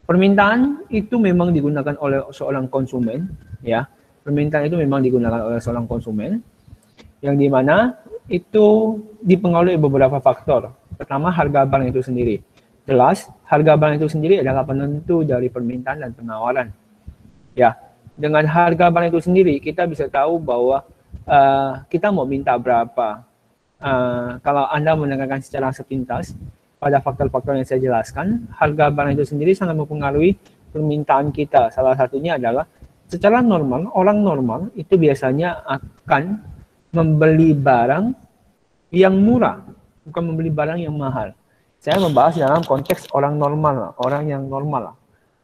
Permintaan itu memang digunakan oleh seorang konsumen, ya. Permintaan itu memang digunakan oleh seorang konsumen, yang dimana itu dipengaruhi beberapa faktor. Pertama, harga barang itu sendiri. Jelas, harga barang itu sendiri adalah penentu dari permintaan dan penawaran. Ya, dengan harga barang itu sendiri kita bisa tahu bahwa kita mau minta berapa. Kalau Anda mendengarkan secara sepintas pada faktor-faktor yang saya jelaskan, harga barang itu sendiri sangat mempengaruhi permintaan kita. Salah satunya adalah secara normal, orang normal itu biasanya akan membeli barang yang murah, bukan membeli barang yang mahal. Saya membahas dalam konteks orang normal, orang yang normal,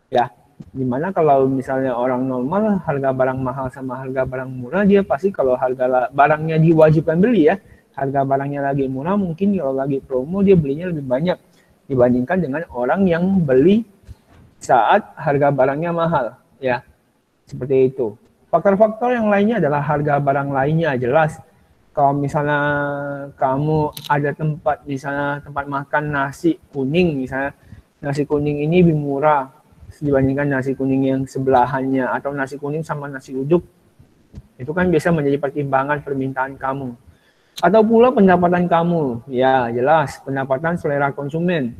ya. Dimana kalau misalnya orang normal, harga barang mahal sama harga barang murah, dia pasti kalau harga barangnya diwajibkan beli ya, harga barangnya lagi murah, mungkin kalau lagi promo dia belinya lebih banyak dibandingkan dengan orang yang beli saat harga barangnya mahal, ya. Seperti itu. Faktor-faktor yang lainnya adalah harga barang lainnya, jelas. Kalau misalnya kamu ada tempat, misalnya tempat makan nasi kuning, misalnya nasi kuning ini lebih murah dibandingkan nasi kuning yang sebelahannya, atau nasi kuning sama nasi uduk, itu kan biasa menjadi pertimbangan permintaan kamu. Atau pula pendapatan kamu, ya jelas pendapatan selera konsumen,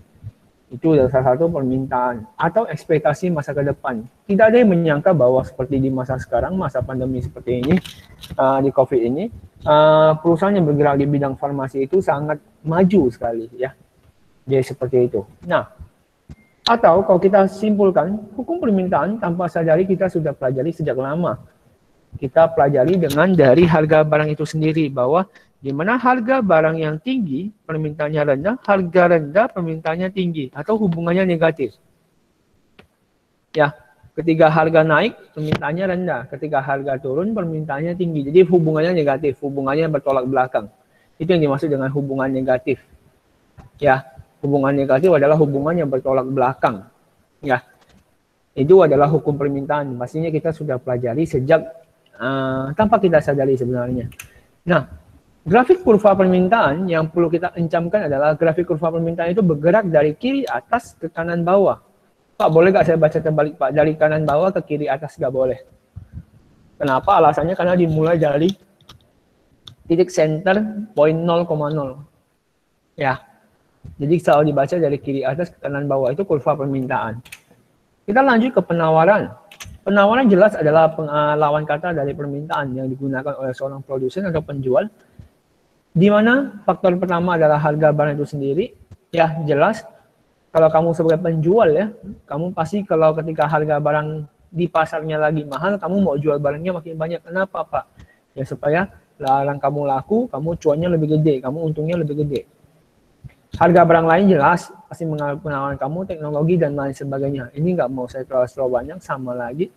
itu adalah salah satu permintaan atau ekspektasi masa ke depan. Tidak ada yang menyangka bahwa seperti di masa sekarang, masa pandemi seperti ini, di COVID ini, perusahaan yang bergerak di bidang farmasi itu sangat maju sekali, ya. Jadi seperti itu. Nah, atau kalau kita simpulkan, hukum permintaan tanpa sadari kita sudah pelajari sejak lama. Kita pelajari dengan dari harga barang itu sendiri, bahwa di mana harga barang yang tinggi, permintaannya rendah, harga rendah, permintaannya tinggi, atau hubungannya negatif. Ya, ketika harga naik, permintaannya rendah. Ketika harga turun, permintaannya tinggi. Jadi hubungannya negatif, hubungannya bertolak belakang. Itu yang dimaksud dengan hubungan negatif. Ya, hubungan negatif adalah hubungan yang bertolak belakang. Ya, itu adalah hukum permintaan. Pastinya kita sudah pelajari sejak tanpa kita sadari sebenarnya. Nah, grafik kurva permintaan yang perlu kita encamkan adalah grafik kurva permintaan itu bergerak dari kiri atas ke kanan bawah. Pak, boleh nggak saya baca terbalik, Pak? Dari kanan bawah ke kiri atas nggak boleh. Kenapa? Alasannya karena dimulai dari titik center poin 0,0. Ya, jadi selalu dibaca dari kiri atas ke kanan bawah, itu kurva permintaan. Kita lanjut ke penawaran. Penawaran jelas adalah lawan kata dari permintaan yang digunakan oleh seorang produsen atau penjual, di mana faktor pertama adalah harga barang itu sendiri. Ya, jelas. Kalau kamu sebagai penjual ya, kamu pasti kalau ketika harga barang di pasarnya lagi mahal, kamu mau jual barangnya makin banyak. Kenapa, Pak? Ya supaya larang kamu laku, kamu cuannya lebih gede, kamu untungnya lebih gede. Harga barang lain jelas, pasti mengalami penawaran kamu, teknologi, dan lain sebagainya. Ini nggak mau saya terlalu banyak, sama lagi.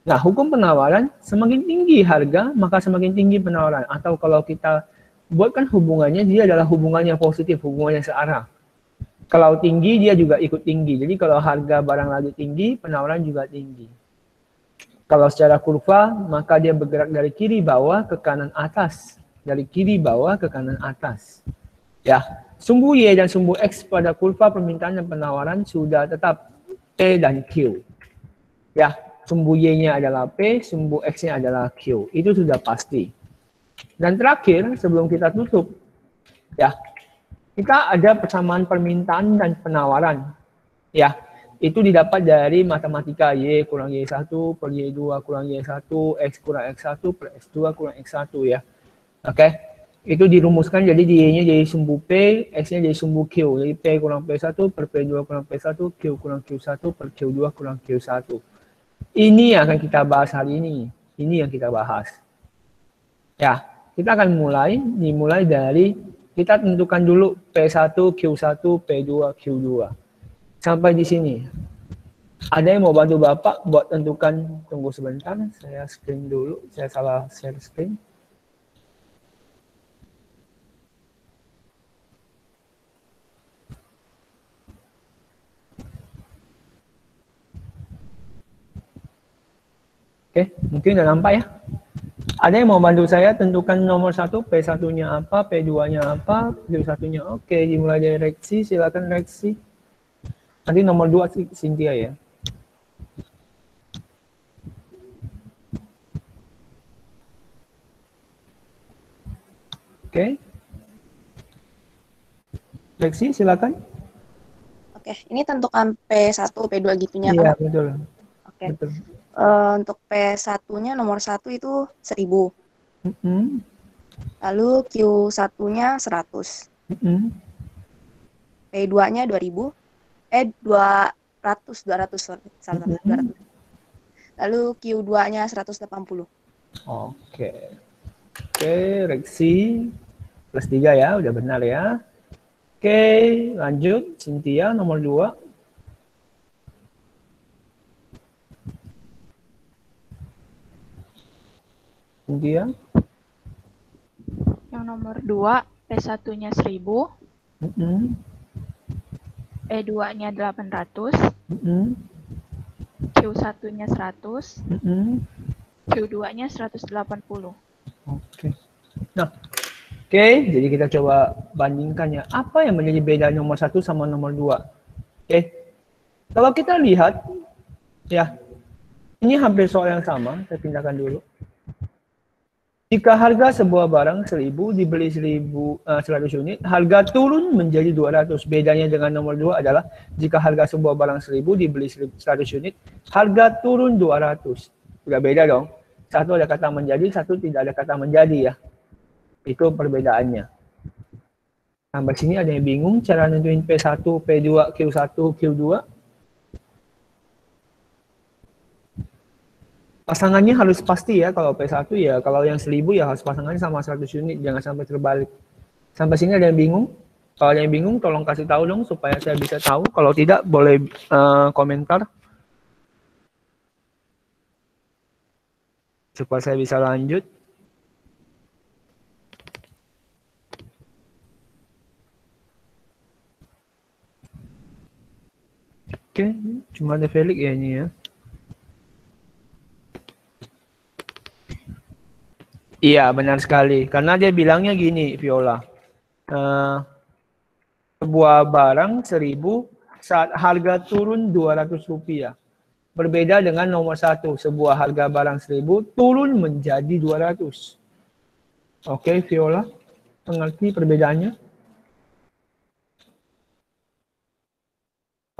Nah, hukum penawaran, semakin tinggi harga, maka semakin tinggi penawaran. Atau kalau kita buatkan hubungannya, dia adalah hubungan yang positif, hubungan yang searah. Kalau tinggi, dia juga ikut tinggi. Jadi kalau harga barang lagi tinggi, penawaran juga tinggi. Kalau secara kurva, maka dia bergerak dari kiri bawah ke kanan atas. Dari kiri bawah ke kanan atas. Ya, sumbu Y dan sumbu X pada kurva permintaan dan penawaran sudah tetap P dan Q. Ya, sumbu Y-nya adalah P, sumbu X-nya adalah Q. Itu sudah pasti. Dan terakhir, sebelum kita tutup, ya, kita ada persamaan permintaan dan penawaran. Ya, itu didapat dari matematika Y kurang Y1 per Y2 kurang Y1, X kurang X1 per X2 kurang X1 ya. Oke, itu dirumuskan jadi Y-nya jadi sumbu P, X-nya jadi sumbu Q. Jadi P kurang P1 per P2 kurang P1, Q kurang Q1 per Q2 kurang Q1. Ini yang akan kita bahas hari ini. Ini yang kita bahas. Ya, kita akan dimulai dari kita tentukan dulu P1, Q1, P2, Q2. Sampai di sini. Ada yang mau bantu Bapak buat tentukan? Tunggu sebentar, saya screen dulu. Saya salah share screen. Oke, mungkin udah nampak ya. Ada yang mau bantu saya tentukan nomor 1, P1-nya apa, P2-nya apa, Q1-nya. Oke, dimulai dari Reksi, silakan Reksi. Nanti nomor 2 Cynthia ya. Oke. Lexi, silakan. Oke, ini tentukan P1, P2 gitunya Iya, kan? betul. Oke. Betul. Untuk P1-nya nomor 1 itu 1000. Mm-mm. Lalu Q1-nya 100. Mm-mm. P2-nya 2000. 200, salah, Mm-mm. 200. Lalu Q2-nya 180. Oke. Oke, Lexi. +3 ya, udah benar ya. Oke, lanjut. Cynthia, nomor 2. Cynthia. Yang nomor 2, P1-nya 1000, Mm-mm. P2-nya 800, Mm-mm. Q1-nya 100, Mm-mm. Q2-nya 180. Oke. Nah, oke, jadi kita coba bandingkan ya. Apa yang menjadi beda nomor 1 sama nomor 2? Oke. Kalau kita lihat, ya, ini hampir soal yang sama. Saya pindahkan dulu. Jika harga sebuah barang 1000 dibeli 100 unit, harga turun menjadi 200. Bedanya dengan nomor 2 adalah jika harga sebuah barang 1000 dibeli 100 unit, harga turun 200. Sudah beda dong. Satu ada kata menjadi, satu tidak ada kata menjadi ya. Itu perbedaannya. Sampai sini ada yang bingung cara nentuin P1, P2, Q1, Q2? Pasangannya harus pasti ya, kalau P1 ya, kalau yang 1000 ya harus pasangannya sama 100 unit, jangan sampai terbalik. Sampai sini ada yang bingung? Kalau ada yang bingung tolong kasih tahu dong supaya saya bisa tahu, kalau tidak boleh komentar. Supaya saya bisa lanjut. Oke, cuma ada Felix ya ini ya. Iya, benar sekali. Karena dia bilangnya gini, Viola. Sebuah barang 1000 saat harga turun 200 rupiah. Berbeda dengan nomor 1, sebuah harga barang 1000 turun menjadi 200. Oke, Viola, mengerti perbedaannya?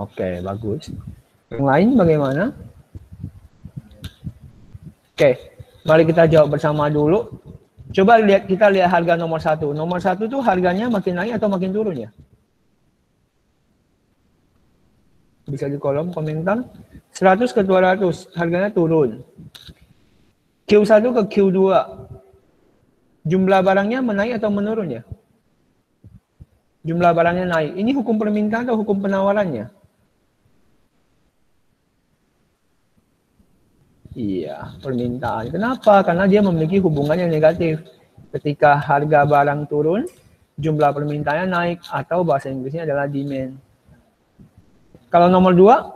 Oke, bagus. Yang lain bagaimana? Oke, mari kita jawab bersama dulu. Coba kita lihat harga nomor 1. Nomor 1 tuh harganya makin naik atau makin turun ya? Bisa di kolom komentar. 100 ke 200, harganya turun. Q1 ke Q2, jumlah barangnya menaik atau menurun ya? Jumlah barangnya naik. Ini hukum permintaan atau hukum penawarannya? Iya, permintaan. Kenapa? Karena dia memiliki hubungan yang negatif. Ketika harga barang turun, jumlah permintaannya naik, atau bahasa Inggrisnya adalah demand. Kalau nomor 2,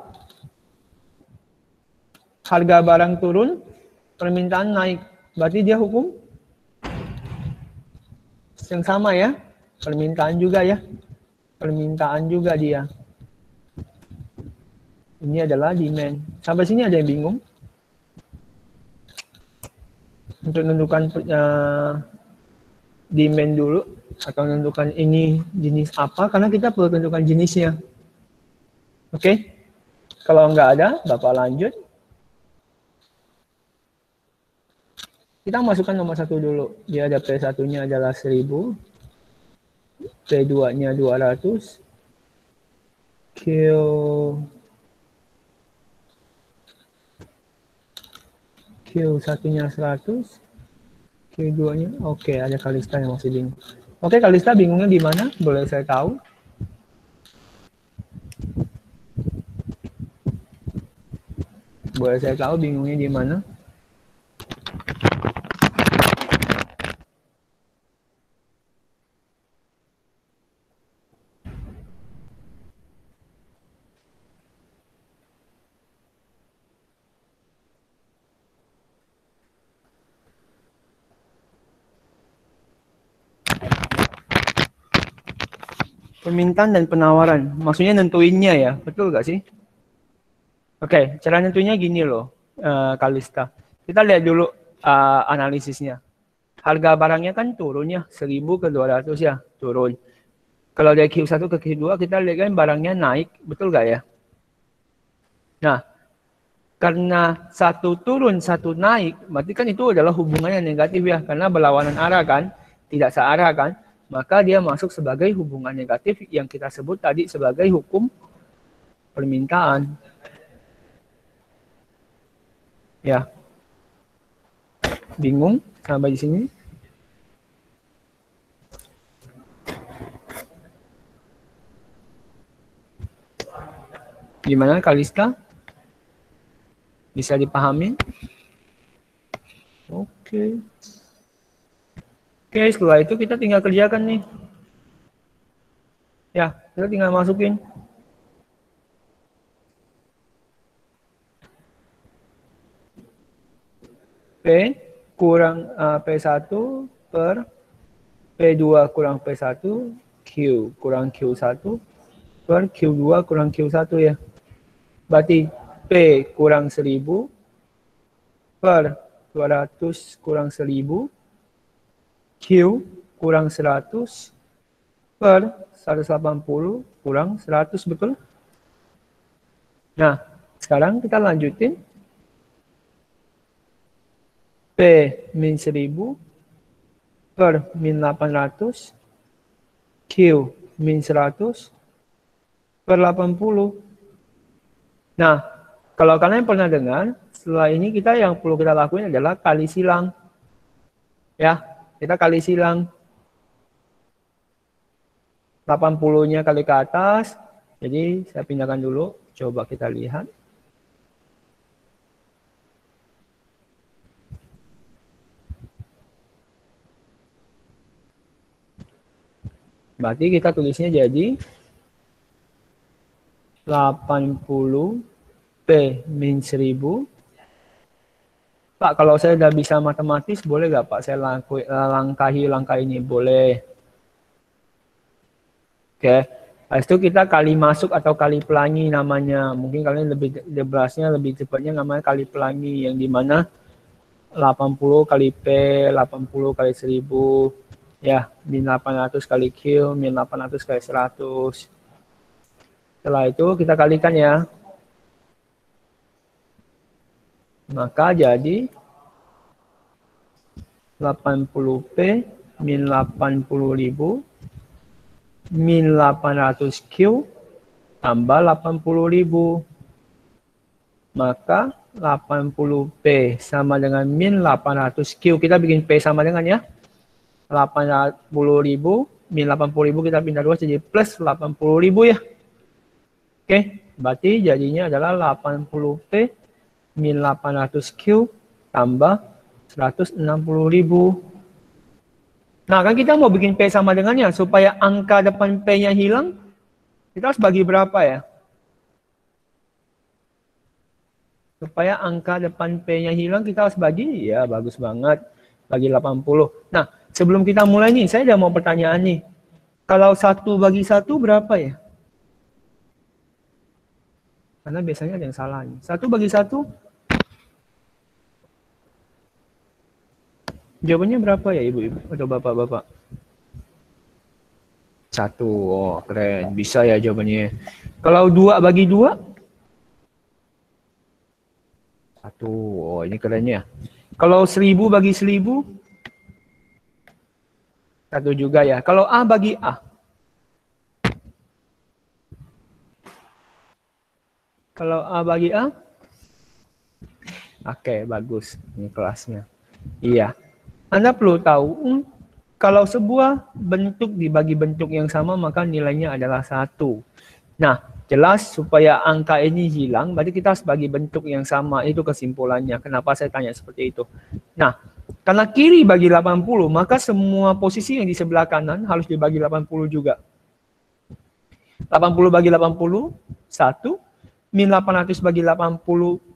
harga barang turun, permintaan naik. Berarti dia hukum yang sama ya. Permintaan juga ya. Permintaan juga dia. Ini adalah demand. Sampai sini ada yang bingung? Untuk menentukan demand dulu, atau menentukan ini jenis apa, karena kita perlu tentukan jenisnya. Oke? Kalau nggak ada, Bapak lanjut. Kita masukkan nomor 1 dulu. Dia ada P1-nya adalah 1000, P2-nya 200, Q1-nya 100, Q2-nya, oke, ada Kalista yang masih bingung. Oke, Kalista bingungnya di mana? Boleh saya tahu? Boleh saya tahu bingungnya di mana? Permintaan dan penawaran, maksudnya nentuinnya ya, betul gak sih? Oke, cara nentuinnya gini loh, Kalista. Kita lihat dulu analisisnya. harga barangnya kan turun ya, 1.000 ke 200 ya, turun. Kalau dari Q1 ke Q2 kita lihat kan barangnya naik, betul nggak ya? Nah, karena satu turun, satu naik, berarti kan itu adalah hubungan yang negatif ya, karena berlawanan arah kan, tidak searah kan, maka dia masuk sebagai hubungan negatif yang kita sebut tadi sebagai hukum permintaan. Ya. Bingung sampai di sini? Gimana Kalista? Bisa dipahami? Oke. Oke, setelah itu kita tinggal kerjakan nih. Ya, kita tinggal masukin. P kurang P1 per P2 kurang P1, Q kurang Q1 per Q2 kurang Q1 ya. Berarti P kurang 1.000 per 200 kurang 1.000, Q kurang 100 per 180 kurang 100, betul? Nah, sekarang kita lanjutin. P min 1.000 per min 800, Q min 100 per 80. Nah, kalau kalian pernah dengar, setelah ini kita yang perlu kita lakuin adalah kali silang. Ya, kita kali silang. 80-nya kali ke atas. Jadi saya pindahkan dulu, coba kita lihat. Berarti kita tulisnya jadi 80 P min 1.000. Pak, kalau saya udah bisa matematis, boleh nggak Pak saya langkahi langkah ini? Boleh. Oke. Habis itu kita kali masuk atau kali pelangi namanya. Mungkin kalian lebih bahasnya lebih cepatnya namanya kali pelangi, yang dimana 80 kali P, 80 kali 1.000. Ya, min 800 kali Q, min 800 kali 100. Setelah itu kita kalikan ya. Maka jadi 80P min 80.000 min 800Q tambah 80.000. Maka 80P sama dengan min 800Q. Kita bikin P sama dengan ya. 80.000 min 80.000 kita pindah 2 jadi plus 80.000 ya. Oke, berarti jadinya adalah 80P min 800Q tambah 160.000. Nah, kan kita mau bikin P sama dengannya supaya angka depan P-nya hilang, kita harus bagi berapa ya? Supaya angka depan P-nya hilang kita harus bagi, ya bagus banget, bagi 80. Nah, sebelum kita mulai nih, saya udah mau pertanyaan nih. Kalau 1 bagi 1 berapa ya? Karena biasanya ada yang salah nih. 1 bagi 1? Jawabannya berapa ya ibu-ibu atau bapak-bapak? 1. Oh, keren. Bisa ya jawabannya. Kalau 2 bagi 2? 1. Oh, ini kerennya. Kalau 1.000 bagi 1.000? 1 juga ya. Kalau A bagi A? Kalau A bagi A? Oke, bagus. Ini kelasnya. Iya. Anda perlu tahu, kalau sebuah bentuk dibagi bentuk yang sama, maka nilainya adalah 1. Nah, jelas supaya angka ini hilang, berarti kita harus bagi bentuk yang sama. Itu kesimpulannya. Kenapa saya tanya seperti itu? Nah, karena kiri bagi 80, maka semua posisi yang di sebelah kanan harus dibagi 80 juga. 80 bagi 80, 1. Min 800 bagi 80,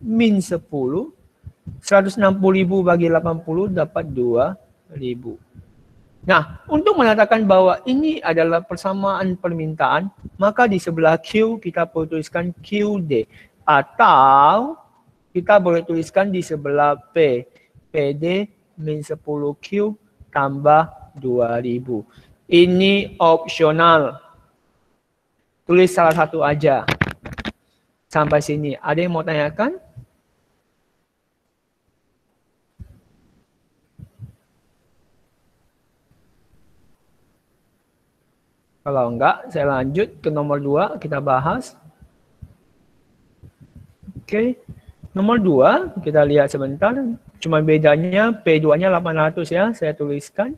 min 10. 160.000 bagi 80 dapat 2.000. Nah, untuk menyatakan bahwa ini adalah persamaan permintaan, maka di sebelah Q kita perlu tuliskan QD. Atau kita boleh tuliskan di sebelah P, PD min 10Q tambah 2.000. Ini opsional. Tulis salah satu aja. Sampai sini. Ada yang mau tanyakan? Kalau enggak, saya lanjut ke nomor 2. Kita bahas. Oke. Nomor 2, kita lihat sebentar. Cuma bedanya P2-nya 800 ya. Saya tuliskan.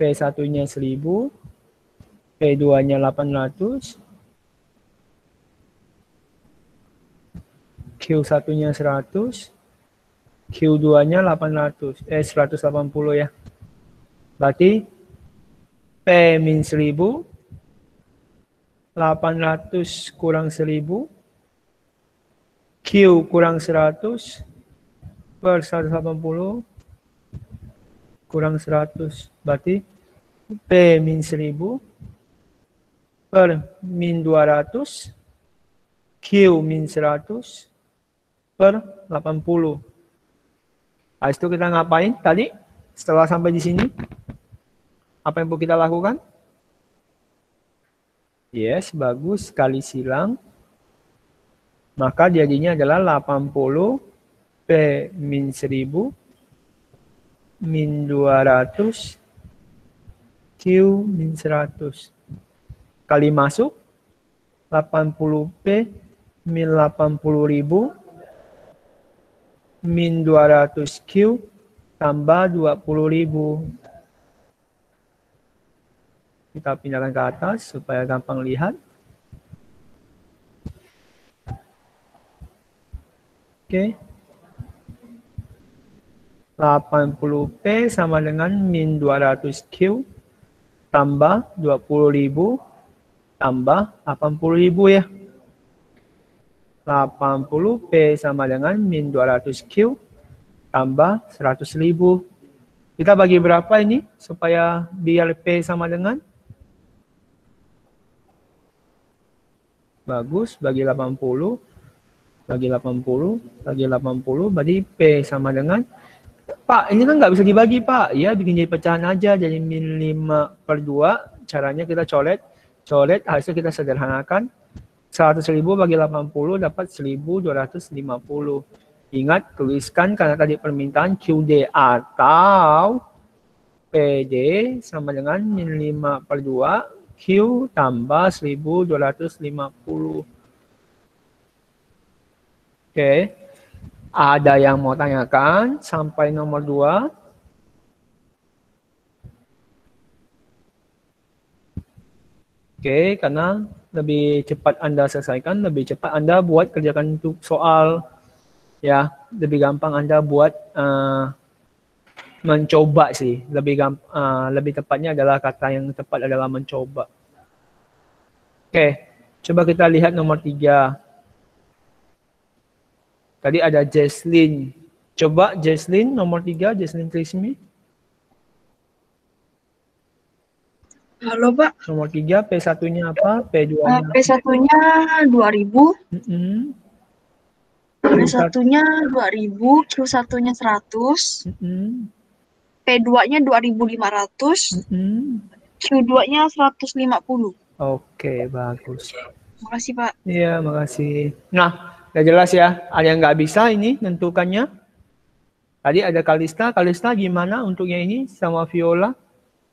P1-nya 1000, P2-nya 800, Q1-nya 100, Q2-nya 180 ya. Berarti P min 1000, 800 kurang 1000, Q kurang 100, per 180, kurang 100. Berarti P min 1000 per min 200 Q min 100 per 80. Habis itu kita ngapain tadi? Setelah sampai di sini, apa yang perlu kita lakukan? Yes, bagus. Kali silang. Maka jadinya adalah 80 P min 1000 min 200 Q min 100. Kali masuk 80P min 80.000 min 200Q tambah 20.000. Kita pindahkan ke atas supaya gampang lihat. Oke. 80P sama dengan min 200Q tambah 20.000 tambah 80.000 ya. 80P sama dengan min 200Q tambah 100.000. Kita bagi berapa ini supaya biar P sama dengan? Bagus, bagi 80. Bagi 80, bagi 80, berarti P sama dengan, Pak, ini kan nggak bisa dibagi, Pak. Ya, bikin jadi pecahan aja, jadi min 5/2. Caranya kita coret, hasil kita sederhanakan. 100.000 bagi 80 dapat 1.250. Ingat, tuliskan karena tadi permintaan QD atau PD sama dengan min 5/2 Q tambah 1.250. Oke. Ada yang mau tanyakan sampai nomor 2? Oke, karena lebih cepat Anda selesaikan, lebih cepat Anda buat kerjakan untuk soal. Ya, lebih gampang Anda buat mencoba sih. Lebih tepatnya adalah kata yang tepat adalah mencoba. Oke, coba kita lihat nomor 3. Tadi ada Jesslyn. Coba Jesslyn nomor 3, Jesslyn Trismi. Halo, Pak. Nomor 3, P1-nya apa? P2-nya apa? P1-nya 2000, P1-nya 2000, Q1-nya 100, P2-nya 2500, Q2-nya 150. Oke, bagus. Makasih, Pak. Iya, makasih. Nah, udah jelas ya. Ada yang nggak bisa ini nentukannya. Tadi ada Kalista. Kalista gimana untuknya ini sama Viola?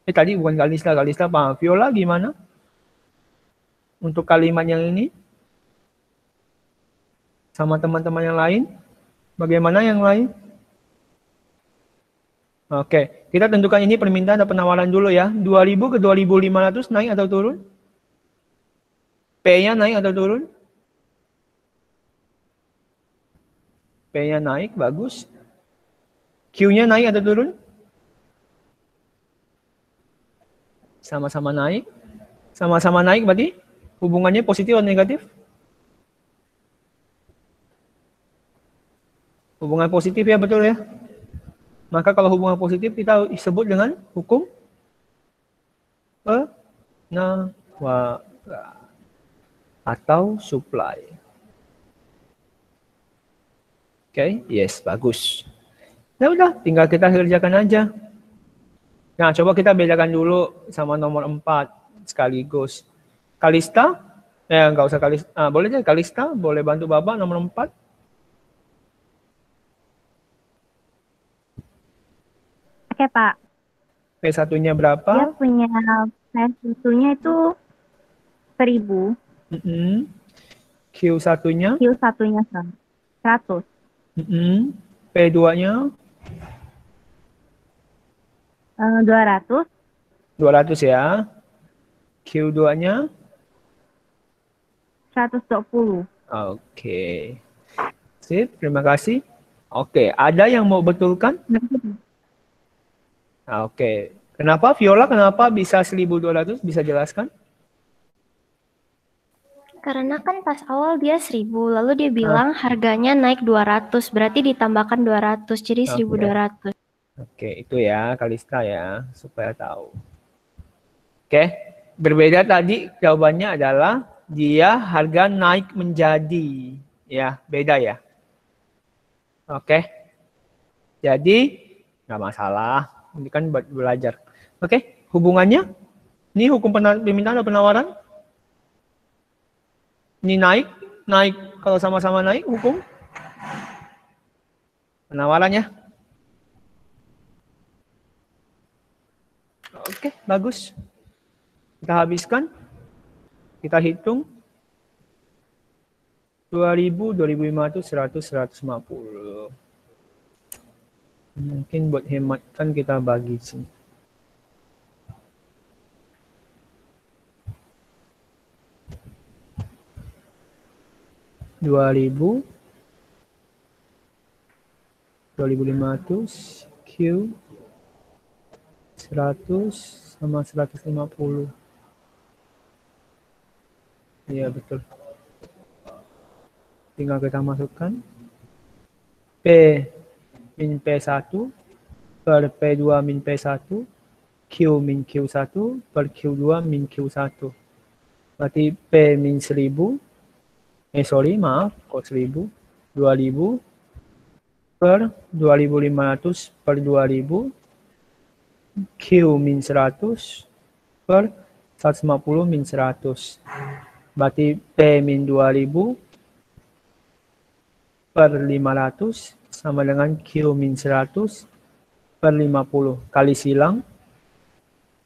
Tadi bukan Kalista. Kalista paham. Viola gimana? Untuk kalimat yang ini? Sama teman-teman yang lain? Bagaimana yang lain? Oke, kita tentukan ini permintaan dan penawaran dulu ya. 2.000 ke 2.500 naik atau turun? P-nya naik atau turun? P-nya naik, bagus. Q-nya naik atau turun? Sama-sama naik. Sama-sama naik berarti hubungannya positif atau negatif? Hubungan positif ya, betul ya? Maka kalau hubungan positif kita sebut dengan hukum penawaran atau supply. Oke, yes, bagus. Ya udah, tinggal kita kerjakan aja. Nah, coba kita bedakan dulu sama nomor 4 sekaligus. Kalista, nggak usah Kalista. Boleh deh Kalista, boleh bantu Bapak nomor 4. Oke, Pak. P1-nya berapa? Dia punya P1-nya itu 1000. Q1-nya? Q1-nya 100. P2-nya? 200. 200 ya. Q2-nya? 120. Oke. Sip, terima kasih. Oke, ada yang mau betulkan? Oke. Kenapa Viola, kenapa bisa 1.200? Bisa jelaskan? Karena kan pas awal dia 1000, lalu dia bilang harganya naik 200, berarti ditambahkan 200, jadi 1.200. Oke, itu ya Kalista ya, supaya tahu. Oke, berbeda tadi jawabannya adalah dia harga naik menjadi, ya beda ya. Oke, jadi nggak masalah, ini kan buat belajar. Oke, hubungannya, ini hukum permintaan atau penawaran? Ini naik kalau sama-sama naik hukum penawarannya. Oke, bagus. Kita habiskan. Kita hitung. 2.000, 2.500, 100, 150. Mungkin buat hemat kan kita bagi sini. Rp2.000, 2.500, Q, 100 sama 150. Iya betul. Tinggal kita masukkan P min P1 per P2 min P1, Q min Q1 per Q2 min Q1. Berarti P min 1.000, maaf, kok 1.000, 2.000 per 2.500 per 2.000, Q min 100 per 150 min 100. Berarti P min 2.000 per 500 sama dengan Q min 100 per 50. Kali silang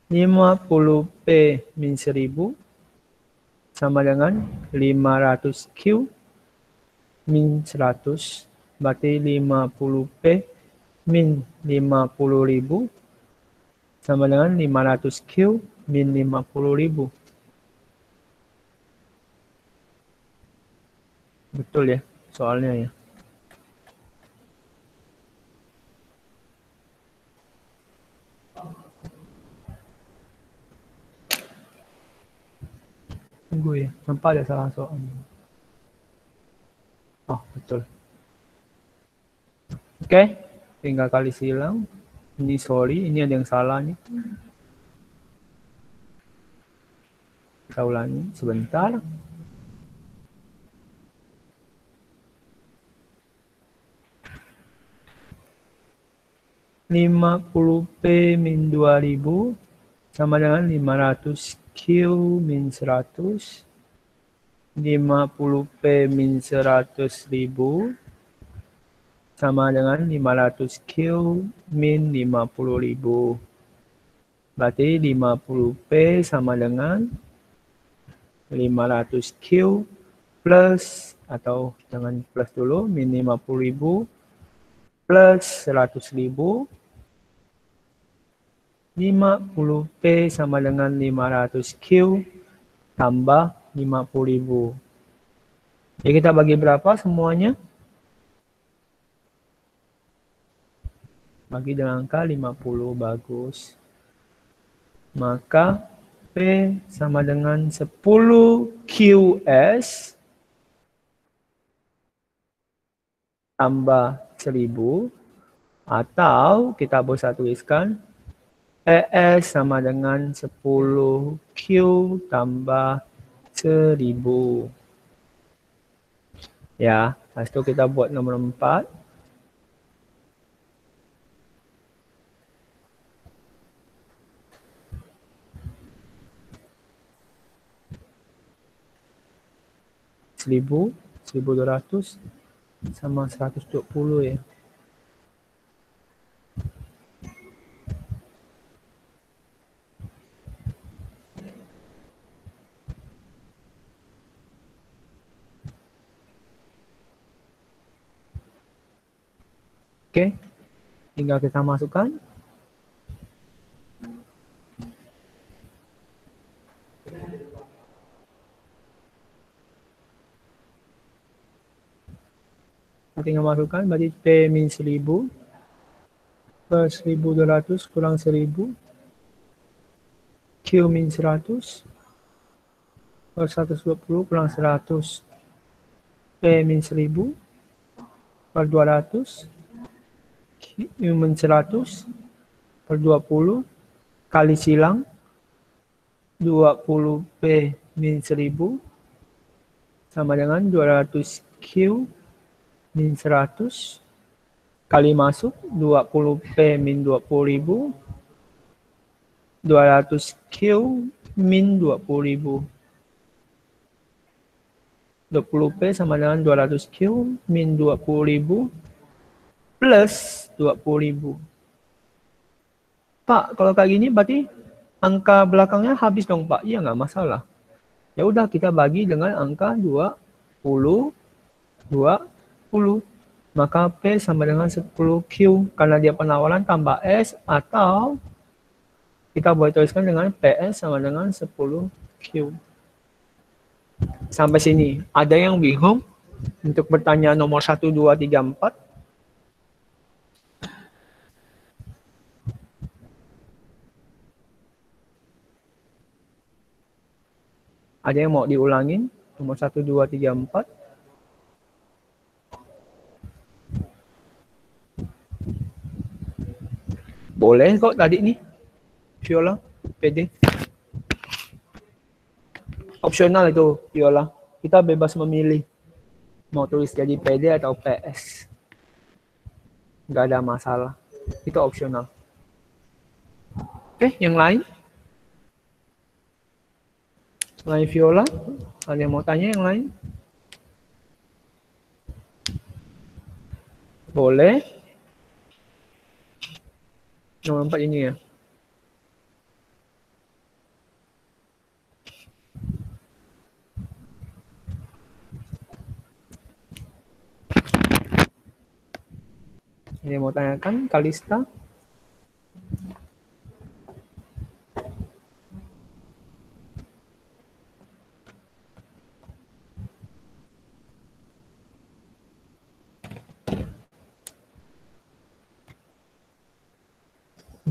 50P min 1.000 sama dengan 500 Q min 100. Berarti 50P min 50.000 sama dengan 500 Q min 50.000. Betul ya soalnya ya. Tunggu ya, nampak ada salah soal. Oh, betul. Oke, tinggal kali silang. Ini sorry, ini ada yang salah nih. Kita ulangi sebentar. P min 2.000 sama dengan 500 Q min 100. 50P min 100.000 sama dengan 500 Q min 50.000. Berarti 50P sama dengan 500 Q plus, atau jangan plus dulu, min 50.000 plus 100.000. 50P sama dengan 500 Q tambah 50.000. Jadi kita bagi berapa semuanya? Bagi dengan angka 50, bagus. Maka P sama dengan 10 QS tambah 1.000, atau kita bisa tuliskan ES sama dengan 10 Q tambah 1.000. Ya, habis itu kita buat nomor 4. 1000, 1200 sama 120 ya. Oke, tinggal kita masukkan. Tinggal masukkan, berarti P min 1000 per 1200 kurang 1000. Q min 100 per 120 kurang 100. P min 1000 per 200. Q min 100 per 20 kali silang 20 P min 1000 sama dengan 200 Q min 100 kali masuk 20 P min 20.000 200 Q min 20.000 20 P sama dengan 200 Q min 20.000 plus 20.000. Pak, kalau kayak gini berarti angka belakangnya habis dong Pak? Iya nggak masalah. Ya udah kita bagi dengan angka 20. Maka P sama dengan 10Q karena dia penawaran tambah S, atau kita boleh tuliskan dengan PS sama dengan 10Q. Sampai sini. Ada yang bingung untuk bertanya nomor 1, 2, 3, 4? Ada yang mau diulangin? Nomor 1, 2, 3, 4? Boleh kok tadi nih, Viola, PD. Opsional itu, Viola. Kita bebas memilih. Mau tulis jadi PD atau PS. Nggak ada masalah. Itu opsional. Oke, yang lain? Selain Viola, ada yang mau tanya yang lain? Boleh. Nomor 4 ini ya. Ini mau tanyakan, Kalista?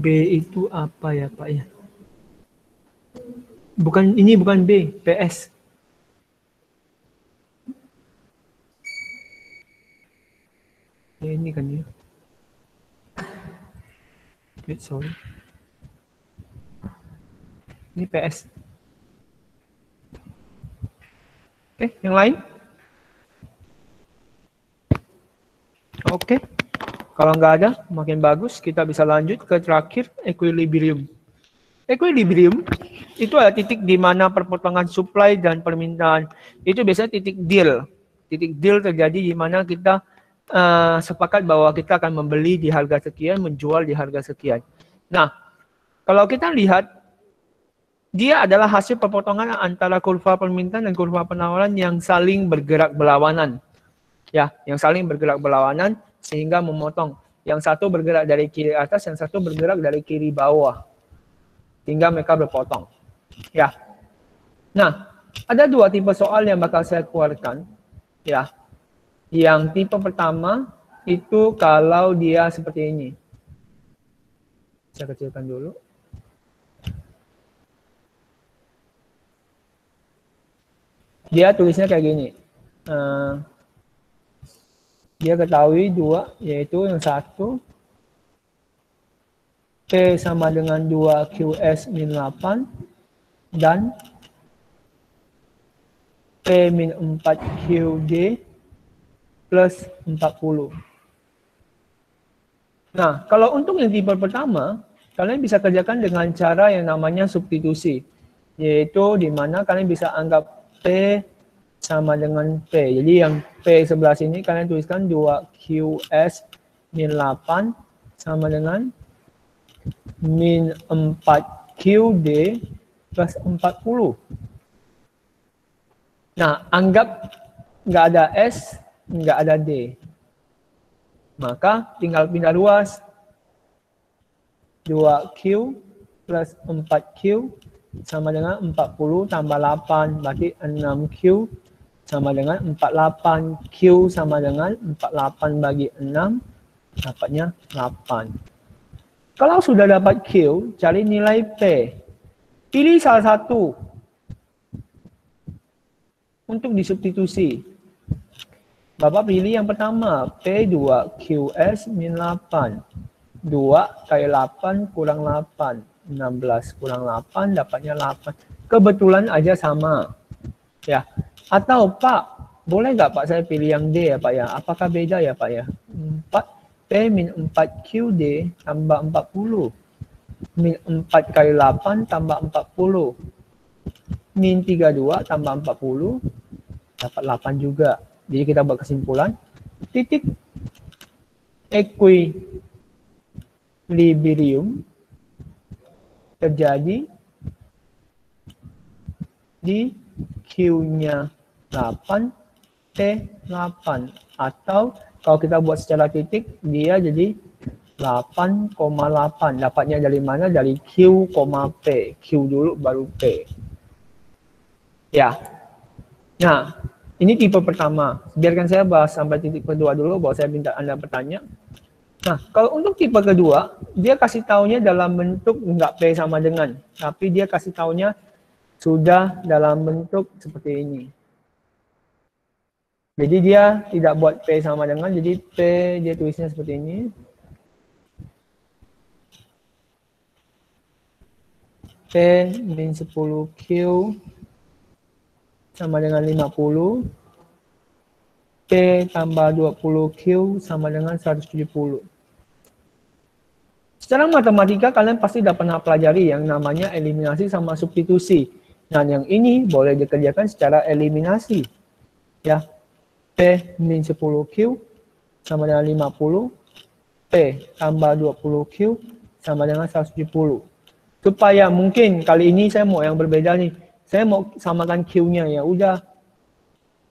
B itu apa ya Pak ya? Bukan, ini bukan B, PS. Ya, ini kan ya. Sorry. Ini PS. Oke, yang lain? Oke. Kalau nggak ada, makin bagus. Kita bisa lanjut ke terakhir, equilibrium. Equilibrium itu adalah titik di mana perpotongan supply dan permintaan. Itu biasanya titik deal. Titik deal terjadi di mana kita sepakat bahwa kita akan membeli di harga sekian, menjual di harga sekian. Nah, kalau kita lihat, dia adalah hasil perpotongan antara kurva permintaan dan kurva penawaran yang saling bergerak berlawanan. Ya, yang saling bergerak berlawanan sehingga memotong. Yang satu bergerak dari kiri atas, yang satu bergerak dari kiri bawah. Hingga mereka berpotong. Ya. Nah, ada dua tipe soal yang bakal saya keluarkan. Ya. Yang tipe pertama itu kalau dia seperti ini. Saya kecilkan dulu. Dia tulisnya kayak gini. Dia ketahui dua, yaitu yang satu P sama dengan 2 QS min 8 dan P min 4 QD plus 40. Nah, kalau untuk yang tipe pertama, kalian bisa kerjakan dengan cara yang namanya substitusi, yaitu di mana kalian bisa anggap P sama dengan P. Jadi yang P sebelah sini kalian tuliskan 2QS min 8 sama dengan min 4QD plus 40. Nah, anggap nggak ada S, nggak ada D. Maka tinggal pindah ruas. 2Q plus 4Q sama dengan 40 tambah 8. Berarti 6Q sama dengan 48. Q sama dengan 48 bagi 6. Dapatnya 8. Kalau sudah dapat Q, cari nilai P. Pilih salah satu untuk disubstitusi. Bapak pilih yang pertama, P2QS min 8. 2 kali 8 kurang 8. 16 kurang 8 dapatnya 8. Kebetulan aja sama. Ya. Atau Pak, boleh nggak Pak saya pilih yang D ya Pak ya? Apakah beda ya Pak ya? 4 P min 4QD tambah 40. Min 4 kali 8 tambah 40. Min 32 tambah 40 dapat 8 juga. Jadi kita buat kesimpulan. Titik equilibrium terjadi di Q-nya 8, T8. Atau kalau kita buat secara titik, dia jadi 8,8. Dapatnya dari mana? Dari Q, P. Q dulu baru P. Ya. Nah, ini tipe pertama. Biarkan saya bahas sampai titik kedua dulu, baru saya minta Anda bertanya. Nah, kalau untuk tipe kedua, dia kasih taunya dalam bentuk enggak P sama dengan. Tapi dia kasih taunya sudah dalam bentuk seperti ini. Jadi dia tidak buat P sama dengan, jadi P dia tulisnya seperti ini. P min 10Q sama dengan 50. P tambah 20Q sama dengan 170. Secara matematika kalian pasti sudah pernah pelajari yang namanya eliminasi sama substitusi. Dan yang ini boleh dikerjakan secara eliminasi. Ya. P min 10Q sama dengan 50. P tambah 20Q sama dengan 170. Supaya mungkin kali ini saya mau yang berbeda nih. Saya mau samakan Q-nya ya. Udah.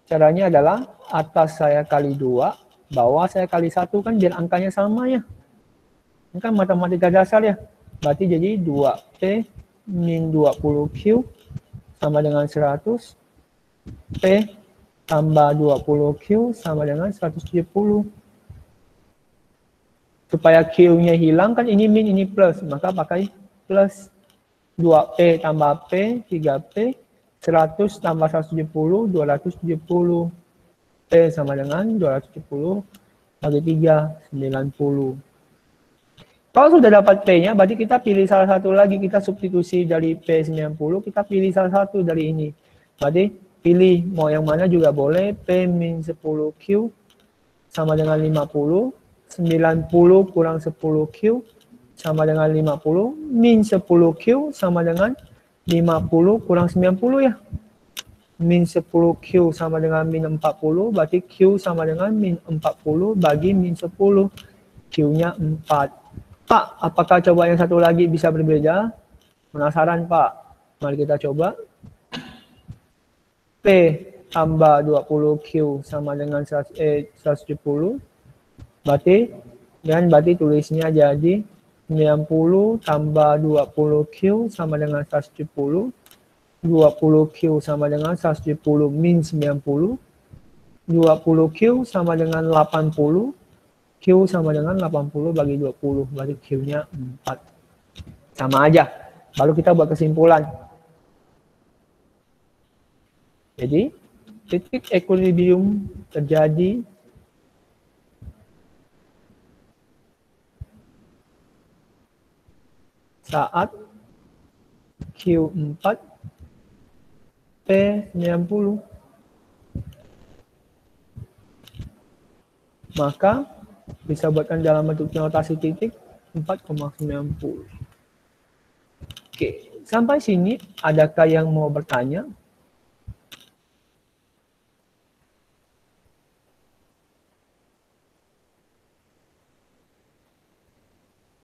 Caranya adalah atas saya kali 2, bawah saya kali 1 kan biar angkanya sama ya. Ini kan matematika dasar ya. Berarti jadi 2P min 20Q sama dengan 100. P tambah 20Q sama dengan 170. Supaya Q-nya hilang kan ini min, ini plus. Maka pakai plus 2P tambah P, 3P, 100 tambah 170, 270. P sama dengan 270 bagi 3, 90. Kalau sudah dapat P-nya, berarti kita pilih salah satu lagi. Kita substitusi dari P90, kita pilih salah satu dari ini. Berarti pilih mau yang mana juga boleh. P min 10Q sama dengan 50. 90 kurang 10Q sama dengan 50. Min 10Q sama dengan 50 kurang 90 ya. Min 10Q sama dengan min 40. Berarti Q sama dengan min 40 bagi min 10. Q-nya 4. Pak, apakah coba yang satu lagi bisa berbeda? Penasaran Pak? Mari kita coba. P tambah 20Q sama dengan 170. Berarti tulisnya jadi 90 tambah 20Q sama dengan 170. 20Q sama dengan 170 min 90. 20Q sama dengan 80. Q sama dengan 80 bagi 20. Berarti Q-nya 4. Sama aja. Baru kita buat kesimpulan. Jadi, titik equilibrium terjadi saat Q4 P90. Maka bisa buatkan dalam bentuk notasi titik 4,90. Oke, sampai sini adakah yang mau bertanya?